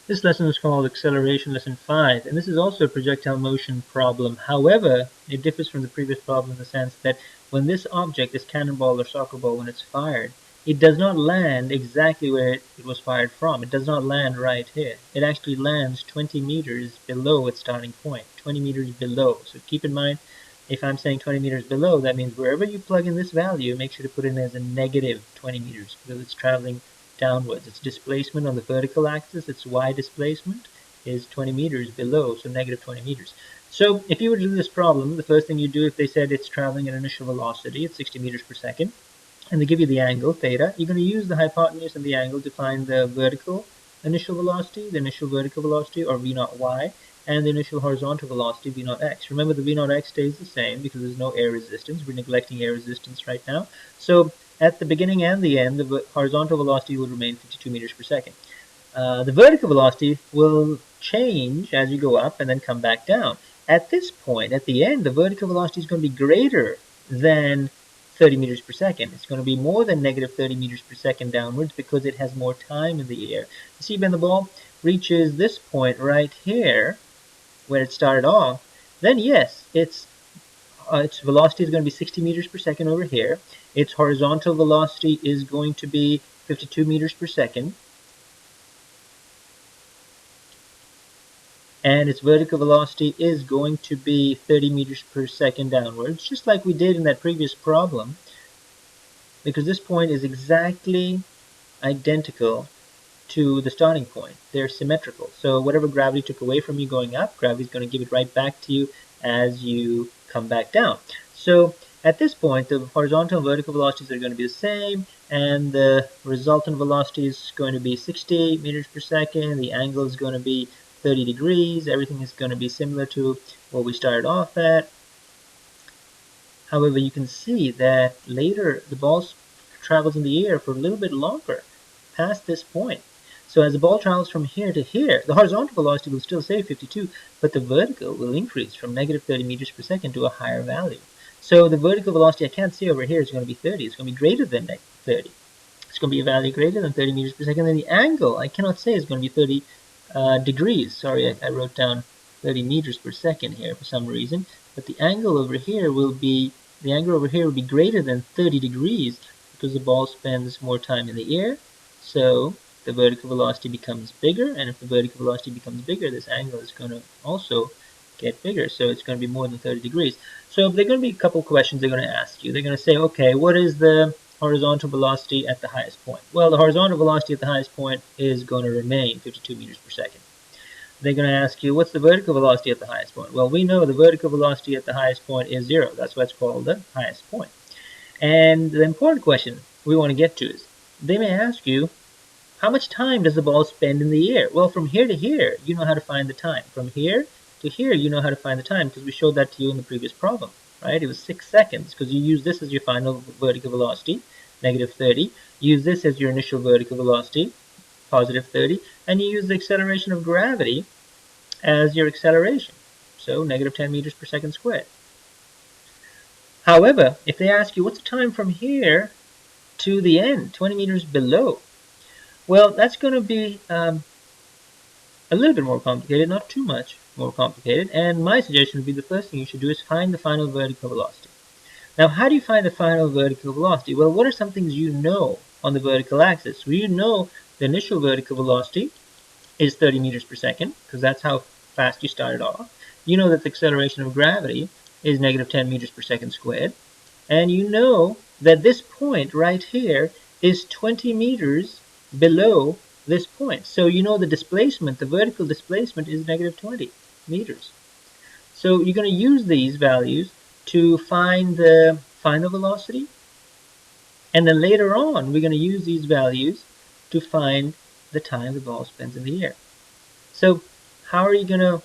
This lesson is called Acceleration Lesson 5, and this is also a projectile motion problem. However, it differs from the previous problem in the sense that when this object, this cannonball or soccer ball, when it's fired, it does not land exactly where it was fired from. It does not land right here. It actually lands 20 meters below its starting point, 20 meters below. So keep in mind, if I'm saying 20 meters below, that means wherever you plug in this value, make sure to put in as a negative 20 meters because it's traveling downwards. Its displacement on the vertical axis, its y displacement, is 20 meters below, so negative 20 meters. So if you were to do this problem, the first thing you do, if they said it's traveling at initial velocity at 60 meters per second, and they give you the angle, theta, you're going to use the hypotenuse and the angle to find the vertical initial velocity, the initial vertical velocity, or v naught y, and the initial horizontal velocity, v naught x. Remember, the v naught x stays the same because there's no air resistance. We're neglecting air resistance right now. So at the beginning and the end, the horizontal velocity will remain 52 meters per second. The vertical velocity will change as you go up and then come back down. At this point, at the end, the vertical velocity is going to be greater than 30 meters per second. It's going to be more than negative 30 meters per second downwards because it has more time in the air. You see, when the ball reaches this point right here, where it started off, then yes, its velocity is going to be 60 meters per second over here. Its horizontal velocity is going to be 52 meters per second. And its vertical velocity is going to be 30 meters per second downwards, just like we did in that previous problem, because this point is exactly identical to the starting point. They're symmetrical. So whatever gravity took away from you going up, gravity is going to give it right back to you as you come back down. So at this point, the horizontal and vertical velocities are going to be the same, and the resultant velocity is going to be 60 meters per second. The angle is going to be 30 degrees. Everything is going to be similar to what we started off at. However, you can see that later the ball travels in the air for a little bit longer past this point. So as the ball travels from here to here, the horizontal velocity will still say 52, but the vertical will increase from negative 30 meters per second to a higher value. So the vertical velocity I can't see over here is going to be 30. It's going to be greater than 30. It's going to be a value greater than 30 meters per second. Then the angle I cannot say is going to be 30 degrees. Sorry, I wrote down 30 meters per second here for some reason. But the angle over here will be greater than 30 degrees because the ball spends more time in the air. So the vertical velocity becomes bigger, and if the vertical velocity becomes bigger, this angle is going to also get bigger. So it's going to be more than 30 degrees. So there are going to be a couple questions they're going to ask you. They're going to say, okay, what is the horizontal velocity at the highest point? Well, the horizontal velocity at the highest point is going to remain 52 meters per second. They're going to ask you, what's the vertical velocity at the highest point? Well, we know the vertical velocity at the highest point is 0. That's why it's called the highest point. And the important question we want to get to is, they may ask you, how much time does the ball spend in the air? Well, from here to here, you know how to find the time. From here to here, you know how to find the time because we showed that to you in the previous problem, right? It was 6 seconds because you use this as your final vertical velocity, negative 30. Use this as your initial vertical velocity, positive 30. And you use the acceleration of gravity as your acceleration, so negative 10 meters per second squared. However, if they ask you, what's the time from here to the end, 20 meters below? Well, that's going to be a little bit more complicated, not too much more complicated, and my suggestion would be the first thing you should do is find the final vertical velocity. Now, how do you find the final vertical velocity? Well, what are some things you know on the vertical axis? Well, you know the initial vertical velocity is 30 meters per second, because that's how fast you started off. You know that the acceleration of gravity is negative 10 meters per second squared. And you know that this point right here is 20 meters below this point. So you know the displacement, the vertical displacement is negative 20 meters. So you're going to use these values to find the final velocity. And then later on, we're going to use these values to find the time the ball spends in the air. So how are you going to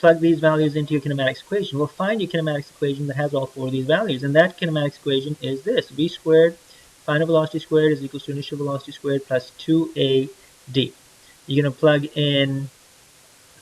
plug these values into your kinematics equation? Well, find your kinematics equation that has all 4 of these values. And that kinematics equation is this. V squared, final velocity squared is equals to initial velocity squared plus 2AD. You're going to plug in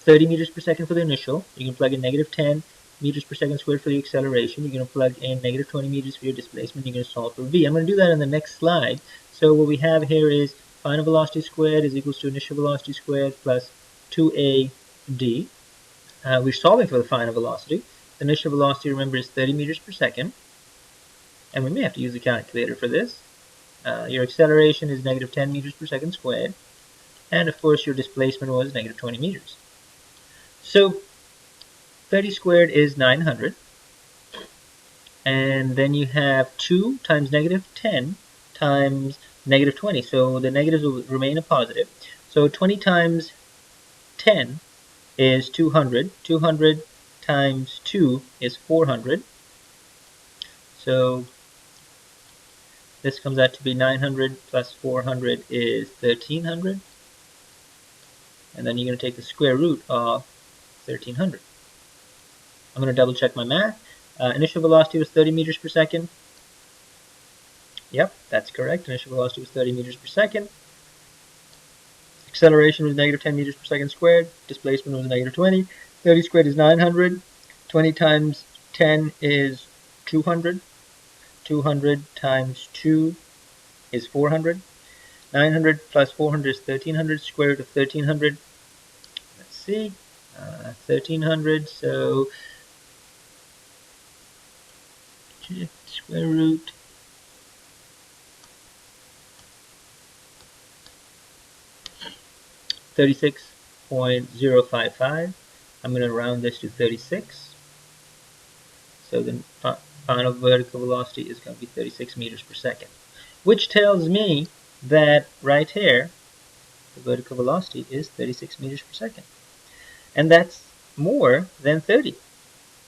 30 meters per second for the initial. You can plug in negative 10 meters per second squared for the acceleration. You're going to plug in negative 20 meters for your displacement. You're going to solve for V. I'm going to do that in the next slide. So what we have here is final velocity squared is equals to initial velocity squared plus 2ad. We're solving for the final velocity. The initial velocity, remember, is 30 meters per second. And we may have to use a calculator for this. Your acceleration is negative 10 meters per second squared. And of course, your displacement was negative 20 meters. So 30 squared is 900. And then you have 2 times negative 10 times negative 20. So the negatives will remain a positive. So 20 times 10 is 200. 200 times 2 is 400. So this comes out to be 900 plus 400 is 1300. And then you're going to take the square root of 1300. I'm going to double check my math. Initial velocity was 30 meters per second. Yep, that's correct. Initial velocity was 30 meters per second. Acceleration was negative 10 meters per second squared. Displacement was negative 20. 30 squared is 900. 20 times 10 is 200. 200 times 2 is 400. 900 plus 400 is 1300. Square root of 1300. Let's see. 1300. So square root $36.055. I'm going to round this to 36. So the final vertical velocity is going to be 36 meters per second, which tells me that right here, the vertical velocity is 36 meters per second. And that's more than 30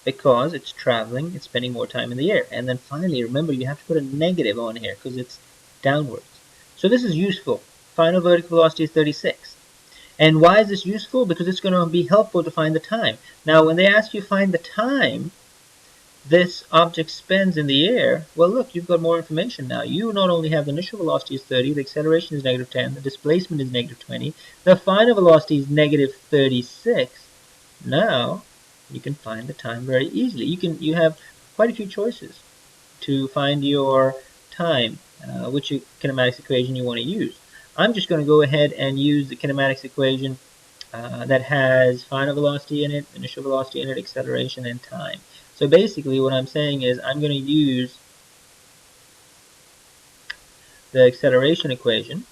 because it's traveling, it's spending more time in the air. And then finally, remember, you have to put a negative on here because it's downwards. So this is useful. Final vertical velocity is 36. And why is this useful? Because it's going to be helpful to find the time. Now, when they ask you to find the time this object spends in the air, well, look, you've got more information now. You not only have the initial velocity is 30, the acceleration is negative 10, the displacement is negative 20, the final velocity is negative 36. Now, you can find the time very easily. You have quite a few choices to find your time, which kinematics equation you want to use. I'm just going to go ahead and use the kinematics equation that has final velocity in it, initial velocity in it, acceleration, and time. So basically what I'm saying is I'm going to use the acceleration equation.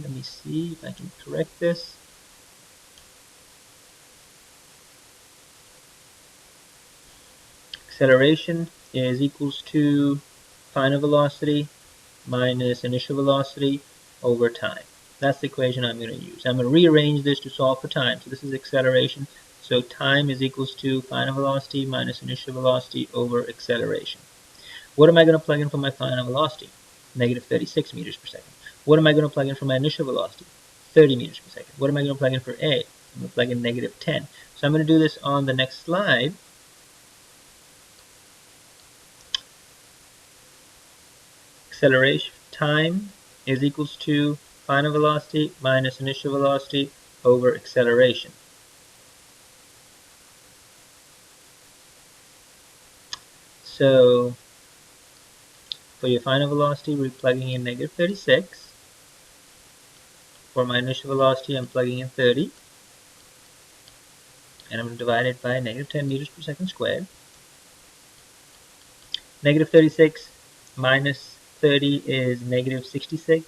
Let me see if I can correct this. Acceleration is equals to final velocity minus initial velocity over time. That's the equation I'm going to use. I'm going to rearrange this to solve for time. So this is acceleration. So time is equals to final velocity minus initial velocity over acceleration. What am I going to plug in for my final velocity? Negative 36 meters per second. What am I going to plug in for my initial velocity? 30 meters per second. What am I going to plug in for A? I'm going to plug in negative 10. So I'm going to do this on the next slide. Acceleration time is equals to final velocity minus initial velocity over acceleration. So for your final velocity, we're plugging in negative 36. For my initial velocity, I'm plugging in 30. And I'm going to divide it by negative 10 meters per second squared. Negative 36 minus 30 is negative 66.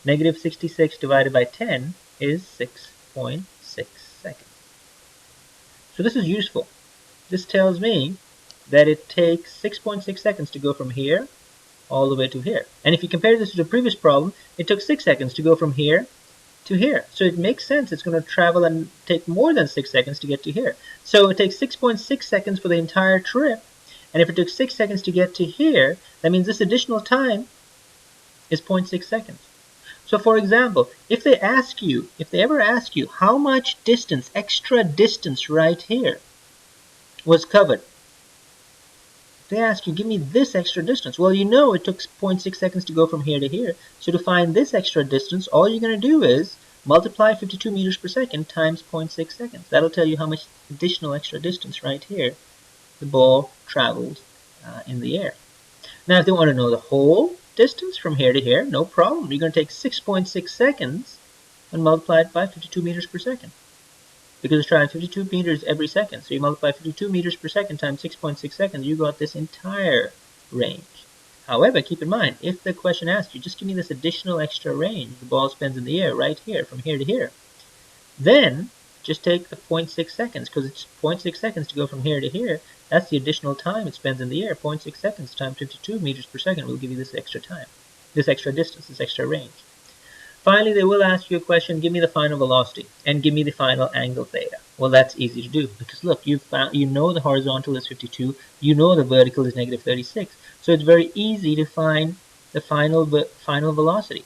Negative 66 divided by 10 is 6.6 seconds. So this is useful. This tells me that it takes 6.6 seconds to go from here all the way to here. And if you compare this to the previous problem, it took 6 seconds to go from here to here. So it makes sense it's going to travel and take more than 6 seconds to get to here. So it takes 6.6 seconds for the entire trip. And if it took 6 seconds to get to here, that means this additional time is 0.6 seconds. So for example, if they ever ask you how much distance, extra distance right here was covered, they ask you, give me this extra distance. Well, you know it took 0.6 seconds to go from here to here. So to find this extra distance, all you're going to do is multiply 52 meters per second times 0.6 seconds. That'll tell you how much additional extra distance right here the ball travels in the air. Now, if they want to know the whole distance from here to here, no problem. You're going to take 6.6 seconds and multiply it by 52 meters per second. Because it's trying 52 meters every second. So you multiply 52 meters per second times 6.6 seconds, you got this entire range. However, keep in mind, if the question asks you, just give me this additional extra range the ball spends in the air right here, from here to here, then just take the 0.6 seconds, because it's 0.6 seconds to go from here to here. That's the additional time it spends in the air. 0.6 seconds times 52 meters per second will give you this extra time, this extra distance, this extra range. Finally, they will ask you a question, give me the final velocity and give me the final angle theta. Well, that's easy to do because look, you know the horizontal is 52, you know the vertical is negative 36. So it's very easy to find the final velocity,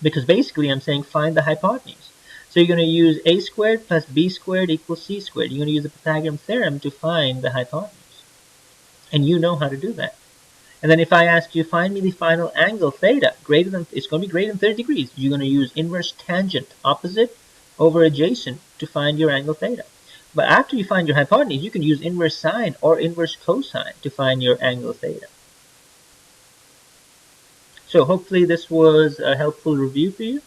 because basically I'm saying find the hypotenuse. So you're going to use a squared plus b squared equals c squared. You're going to use the Pythagorean theorem to find the hypotenuse. And you know how to do that. And then if I ask you, find me the final angle theta, it's going to be greater than 30 degrees. You're going to use inverse tangent, opposite over adjacent, to find your angle theta. But after you find your hypotenuse, you can use inverse sine or inverse cosine to find your angle theta. So hopefully this was a helpful review for you.